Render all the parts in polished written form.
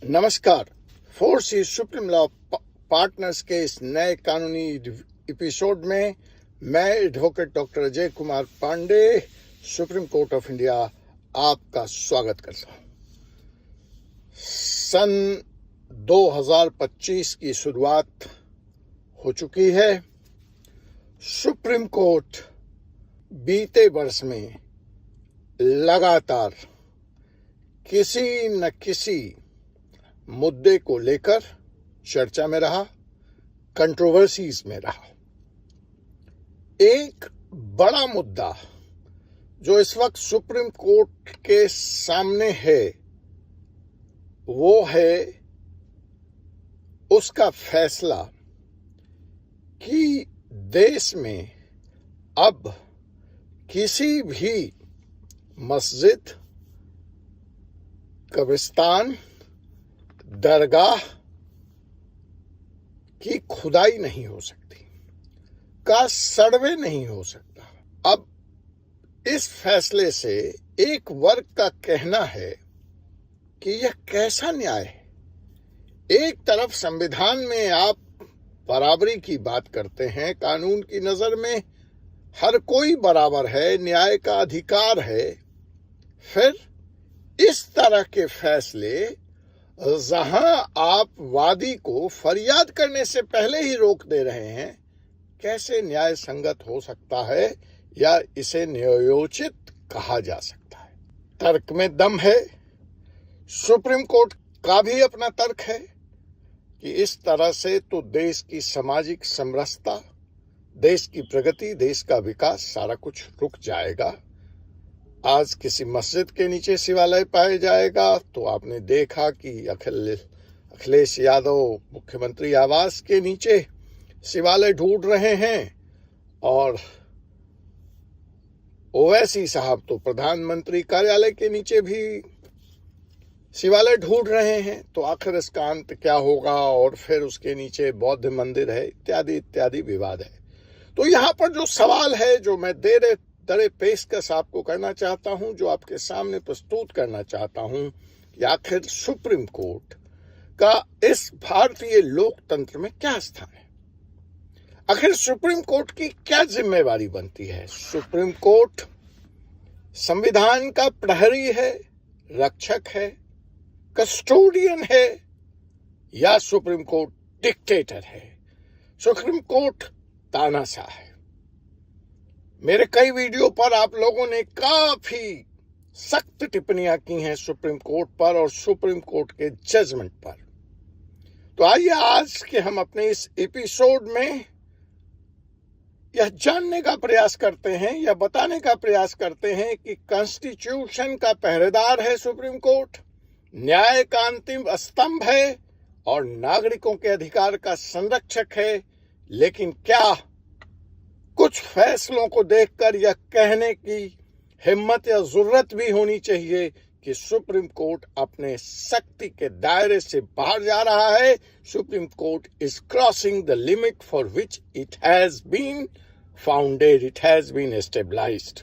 नमस्कार। Four C supreme law partners के इस नए कानूनी एपिसोड में मैं advocate doctor Ajay Kumar Pandey, supreme court of India, आपका स्वागत करता हूं। सन 2025 की शुरुआत हो चुकी है। सुप्रीम कोर्ट बीते वर्ष में लगातार किसी न किसी मुद्दे को लेकर चर्चा में रहा, कंट्रोवर्सीज में रहा। एक बड़ा मुद्दा जो इस वक्त सुप्रीम कोर्ट के सामने है वो है उसका फैसला कि देश में अब किसी भी मस्जिद, कब्रिस्तान, दरगाह की खुदाई नहीं हो सकती, का सर्वे नहीं हो सकता। अब इस फैसले से एक वर्ग का कहना है कि यह कैसा न्याय है। एक तरफ संविधान में आप बराबरी की बात करते हैं, कानून की नजर में हर कोई बराबर है, न्याय का अधिकार है। फिर इस तरह के फैसले जहां आप वादी को फरियाद करने से पहले ही रोक दे रहे हैं, कैसे न्याय संगत हो सकता है या इसे न्यायोचित कहा जा सकता है। तर्क में दम है। सुप्रीम कोर्ट का भी अपना तर्क है कि इस तरह से तो देश की सामाजिक समरसता, देश की प्रगति, देश का विकास सारा कुछ रुक जाएगा। आज किसी मस्जिद के नीचे शिवालय पाया जाएगा तो आपने देखा कि अखिलेश यादव मुख्यमंत्री आवास के नीचे शिवालय ढूंढ रहे हैं और ओवैसी साहब तो प्रधानमंत्री कार्यालय के नीचे भी शिवालय ढूंढ रहे हैं। तो आखिर इसका अंत क्या होगा? और फिर उसके नीचे बौद्ध मंदिर है, इत्यादि इत्यादि विवाद है। तो यहाँ पर जो सवाल है जो मैं दरे पेशकश आपको करना चाहता हूं, जो आपके सामने प्रस्तुत करना चाहता हूं कि आखिर सुप्रीम कोर्ट का इस भारतीय लोकतंत्र में क्या स्थान है। आखिर सुप्रीम कोर्ट की क्या जिम्मेवारी बनती है। सुप्रीम कोर्ट संविधान का प्रहरी है, रक्षक है, कस्टोडियन है, या सुप्रीम कोर्ट डिक्टेटर है। सुप्रीम कोर्ट तानाशाह है। मेरे कई वीडियो पर आप लोगों ने काफी सख्त टिप्पणियां की हैं सुप्रीम कोर्ट पर और सुप्रीम कोर्ट के जजमेंट पर। तो आइए आज के हम अपने इस एपिसोड में यह जानने का प्रयास करते हैं या बताने का प्रयास करते हैं कि कॉन्स्टिट्यूशन का पहरेदार है सुप्रीम कोर्ट, न्याय का अंतिम स्तंभ है और नागरिकों के अधिकार का संरक्षक है। लेकिन क्या कुछ फैसलों को देखकर यह कहने की हिम्मत या जरूरत भी होनी चाहिए कि सुप्रीम कोर्ट अपने शक्ति के दायरे से बाहर जा रहा है। Supreme court is crossing the limit for which it has been founded, it has been established.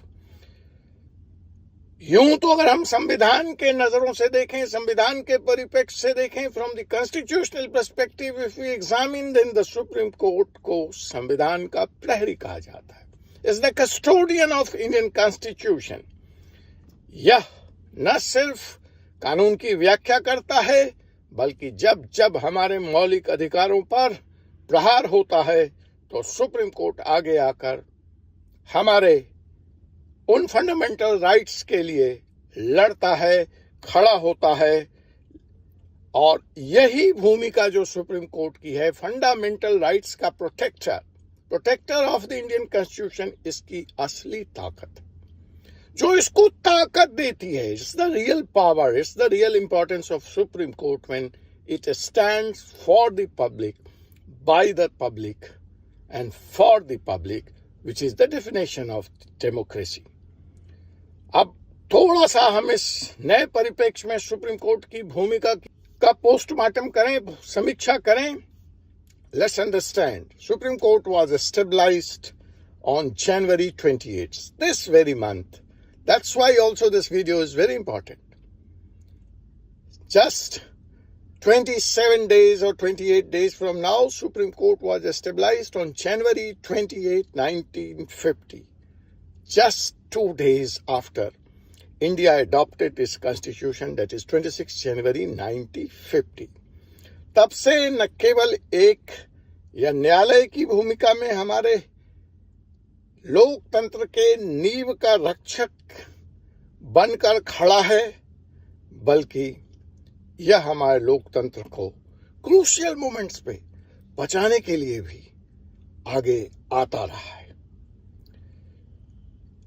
यूं तो अगर हम संविधान के नजरों से देखें, संविधान के परिप्रेक्ष्य से देखें, from the constitutional perspective if we examine, then the supreme court को संविधान का प्रहरी कहा जाता है, is the custodian of Indian constitution. यह न सिर्फ कानून की व्याख्या करता है बल्कि जब जब हमारे मौलिक अधिकारों पर प्रहार होता है तो सुप्रीम कोर्ट आगे आकर हमारे उन फंडामेंटल राइट्स के लिए लड़ता है, खड़ा होता है। और यही भूमिका जो सुप्रीम कोर्ट की है, फंडामेंटल राइट्स का protector of the Indian constitution, इसकी असली ताकत जो इसको ताकत देती है, it's the real power, it's the real importance of supreme court when it stands for the public, by the public and for the public, which is the definition of democracy. अब थोड़ा सा हम इस नए परिप्रेक्ष्य में सुप्रीम कोर्ट की भूमिका का पोस्टमार्टम करें, समीक्षा करें। Let's understand. Supreme Court was established on January 28th, this very month. That's why also this video is very important. Just 27 days or 28 days from now, Supreme Court was established on January 28, 1950. Just 2 days after India adopted its constitution, that is 26 January 1950. तब से न केवल एक या न्यायालय की भूमिका में हमारे लोकतंत्र के नींव का रक्षक बनकर खड़ा है, बल्कि यह हमारे लोकतंत्र को क्रूशियल मोमेंट्स पे बचाने के लिए भी आगे आता रहा है।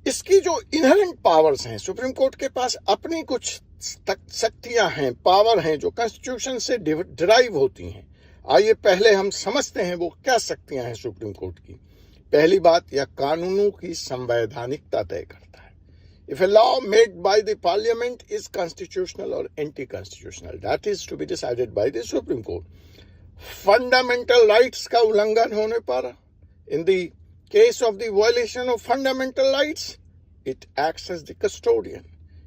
इसकी जो इनहेरेंट पावर्स हैं, सुप्रीम कोर्ट के पास अपनी कुछ शक्तियां हैं, पावर हैं जो कॉन्स्टिट्यूशन से डिराइव होती हैं। आइए पहले हम समझते हैं वो क्या शक्तियां हैं सुप्रीम कोर्ट की। पहली बात, यह कानूनों की संवैधानिकता तय करता है। If a law made by the parliament is constitutional or anti-constitutional, that is to be decided by the Supreme Court. Fundamental rights का उल्लंघन होने पर, in the case of the violation of fundamental rights, it acts as the custodian.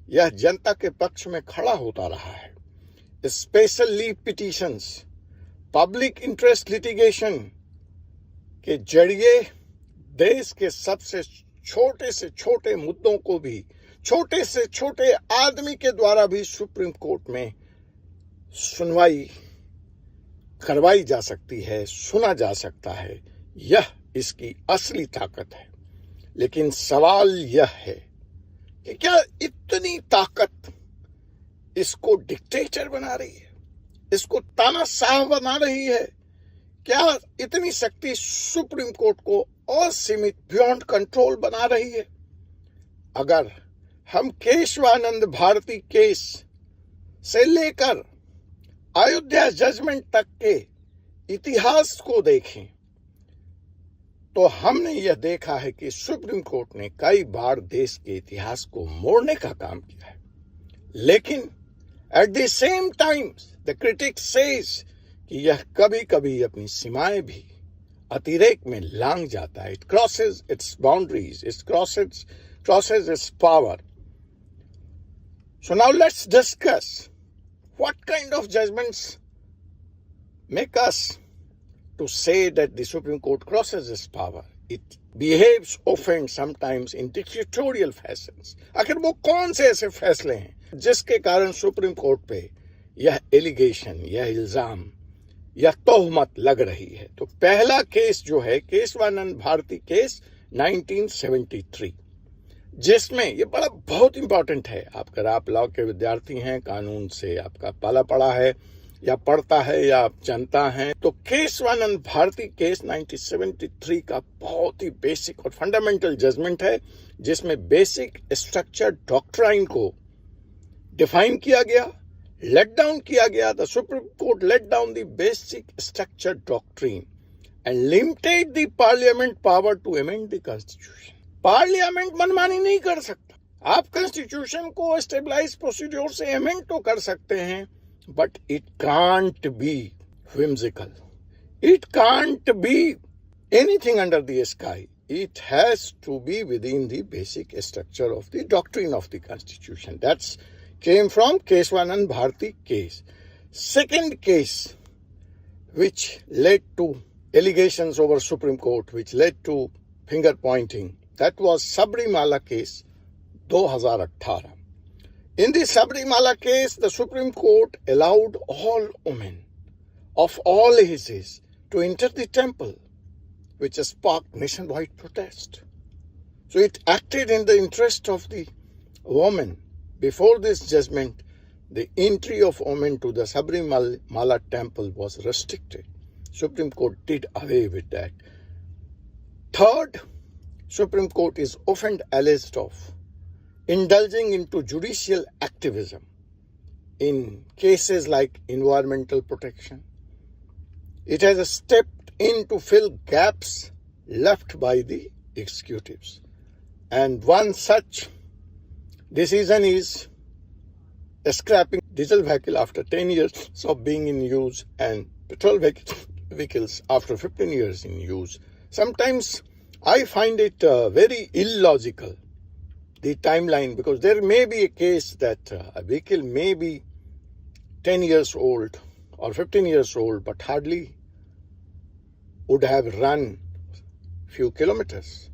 यह जनता के पक्ष में खड़ा होता रहा है। Special leave petitions, public interest litigation के जरिए देश के सबसे छोटे से छोटे मुद्दों को भी छोटे से छोटे आदमी के द्वारा भी सुप्रीम कोर्ट में सुनवाई करवाई जा सकती है, सुना जा सकता है। यह इसकी असली ताकत है। लेकिन सवाल यह है कि क्या इतनी ताकत इसको डिक्टेटर बना रही है, इसको तानाशाह बना रही है? क्या इतनी शक्ति सुप्रीम कोर्ट को असीमित बियॉन्ड कंट्रोल बना रही है? अगर हम केशवानंद भारती केस से लेकर अयोध्या जजमेंट तक के इतिहास को देखें तो हमने यह देखा है कि सुप्रीम कोर्ट ने कई बार देश के इतिहास को मोड़ने का काम किया है। लेकिन at the same time the critic says कि यह कभी कभी अपनी सीमाएं भी अतिरेक में लांघ जाता है। It crosses it's boundaries, it crosses it's power. So now let's discuss what kind of judgments make us to say that the Supreme Court crosses its power. It behaves often sometimes in dictatorial fashions. आखिर वो कौन से ऐसे फैसले हैं जिसके कारण supreme court पे यह एलिगेशन, यह इल्जाम, यह तोहमत लग रही है? तो पहला केस जो है केशवानंद भारती केस 1973, जिसमें ये बहुत इंपॉर्टेंट है। अगर आप लॉ के विद्यार्थी हैं, कानून से आपका पाला पड़ा है या पढ़ता है या आप जानता हैं, तो केशवानंद भारती केस 1973 का बहुत ही बेसिक और फंडामेंटल जजमेंट है, जिसमें बेसिक स्ट्रक्चर डॉक्ट्राइन को डिफाइन किया गया, लेट डाउन किया गया। The supreme court laid down the basic structure doctrine and limited the parliament power to amend the constitution. Parliament मनमानी नहीं कर सकता। आप कॉन्स्टिट्यूशन को स्टेबलाइज प्रोसीड्योर से अमेंड तो कर सकते हैं, but it can't be whimsical. It can't be anything under the sky. It has to be within the basic structure of the doctrine of the Constitution. That's came from Keshwanand Bharati case. Second case, which led to allegations over Supreme Court, which led to finger pointing, that was Sabrimala case 2018. In the Sabrimala case, the Supreme Court allowed all women of all ages to enter the temple, which sparked nationwide protest. So it acted in the interest of the women. Before this judgment, the entry of women to the Sabrimala temple was restricted. Supreme Court did away with that. Third, Supreme Court is often alleged of indulging into judicial activism in cases like environmental protection. It has stepped in to fill gaps left by the executives. And one such decision is scrapping diesel vehicle after 10 years of being in use and petrol vehicles after 15 years in use. Sometimes I find it very illogical, the timeline, because there may be a case that a vehicle may be 10 years old or 15 years old, but hardly would have run few kilometers.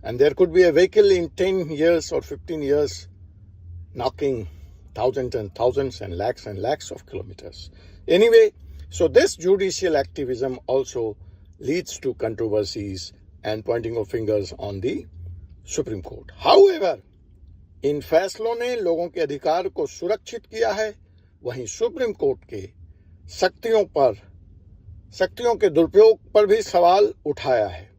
And there could be a vehicle in 10 years or 15 years knocking thousands and thousands and lakhs of kilometers. Anyway, so this judicial activism also leads to controversies and pointing of fingers on the Supreme Court. However, इन फैसलों ने लोगों के अधिकार को सुरक्षित किया है, वहीं सुप्रीम कोर्ट के शक्तियों के दुरुपयोग पर भी सवाल उठाया है।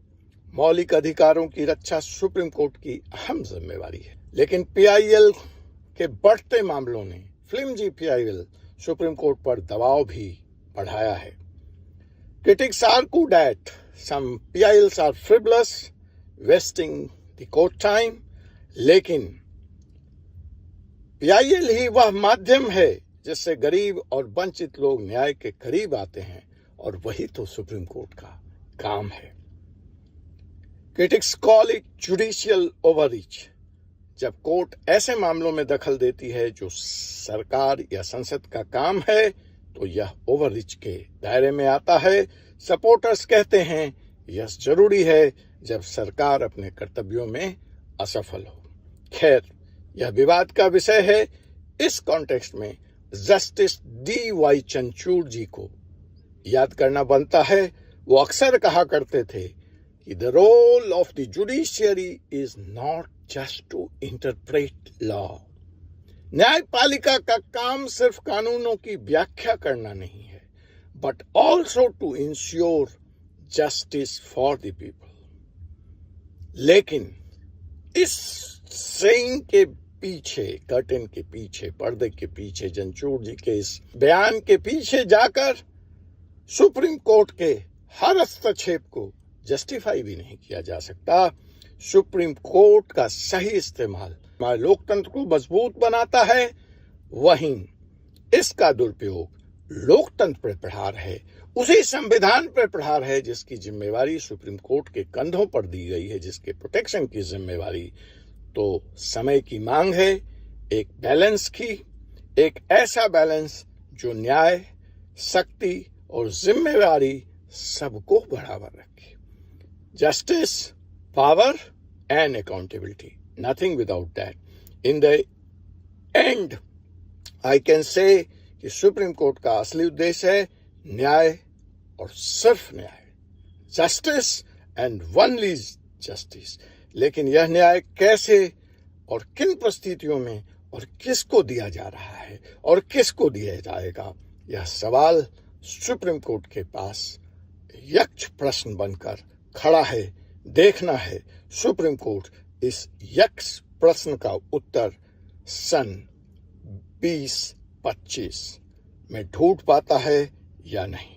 मौलिक अधिकारों की रक्षा सुप्रीम कोर्ट की अहम जिम्मेवारी है, लेकिन पीआईएल के बढ़ते मामलों ने फ्लिमजी पीआईएल सुप्रीम कोर्ट पर दबाव भी बढ़ाया है। Critics argue that some PILs are frivolous, wasting the court time, लेकिन PIL ही वह माध्यम है जिससे गरीब और वंचित लोग न्याय के करीब आते हैं, और वही तो सुप्रीम कोर्ट का काम है। Critics call it judicial overreach। जब कोर्ट ऐसे मामलों में दखल देती है जो सरकार या संसद का काम है, तो यह ओवररीच के दायरे में आता है। सपोर्टर्स कहते हैं यह जरूरी है जब सरकार अपने कर्तव्यों में असफल हो। खैर, यह विवाद का विषय है। इस कॉन्टेक्स्ट में जस्टिस DY चंद्रचूड़ जी को याद करना बनता है। वो अक्सर कहा करते थे कि the role of the judiciary is not just to interpret law. न्यायपालिका का काम सिर्फ कानूनों की व्याख्या करना नहीं है, but also to ensure justice for the people. लेकिन इस सेइंग के पीछे, कर्टन के पीछे, पर्दे के पीछे, चंद्रचूड़ जी के इस बयान के पीछे जाकर सुप्रीम कोर्ट के हर हस्तक्षेप को जस्टिफाई भी नहीं किया जा सकता। सुप्रीम कोर्ट का सही इस्तेमाल हमारे लोकतंत्र को मजबूत बनाता है, वहीं इसका दुरुपयोग लोकतंत्र पर प्रहार है, उसी संविधान पर प्रहार है जिसकी जिम्मेवारी सुप्रीम कोर्ट के कंधों पर दी गई है, जिसके प्रोटेक्शन की जिम्मेवारी तो समय की मांग है एक बैलेंस की, एक ऐसा बैलेंस जो न्याय, शक्ति और जिम्मेवारी सबको बराबर रखे। Justice, power and accountability, nothing without that. In the and I can say कि सुप्रीम कोर्ट का असली उद्देश्य है न्याय और सिर्फ न्याय, जस्टिस एंड ओनली जस्टिस। लेकिन यह न्याय कैसे और किन परिस्थितियों में और किसको दिया जा रहा है और किसको दिया जाएगा, यह सवाल सुप्रीम कोर्ट के पास यक्ष प्रश्न बनकर खड़ा है। देखना है सुप्रीम कोर्ट इस यक्ष प्रश्न का उत्तर सन 2025 में ढूंढ पाता है या नहीं।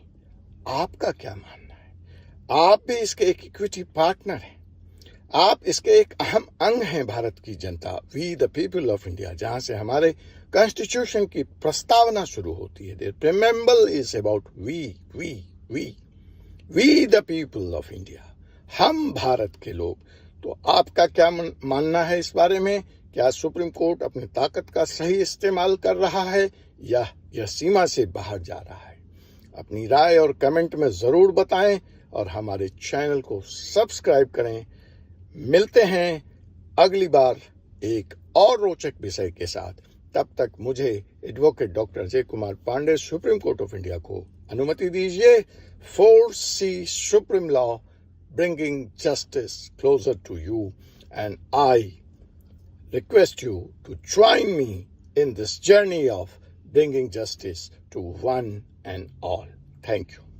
आपका क्या मानना है? आप भी इसके एक इक्विटी पार्टनर हैं, आप इसके एक अहम अंग हैं। भारत की जनता, we the people of India, जहां से हमारे कॉन्स्टिट्यूशन की प्रस्तावना शुरू होती है। The preamble is about we the people of India, हम भारत के लोग। तो आपका क्या मानना है इस बारे में? क्या सुप्रीम कोर्ट अपनी ताकत का सही इस्तेमाल कर रहा है या यह सीमा से बाहर जा रहा है? अपनी राय और कमेंट में जरूर बताएं और हमारे चैनल को सब्सक्राइब करें। मिलते हैं अगली बार एक और रोचक विषय के साथ। तब तक मुझे advocate doctor Ajay Kumar Pandey, supreme court of India को अनुमति दीजिए। 4C supreme law, bringing justice closer to you, and I request you to join me in this journey of bringing justice to one and all. Thank you.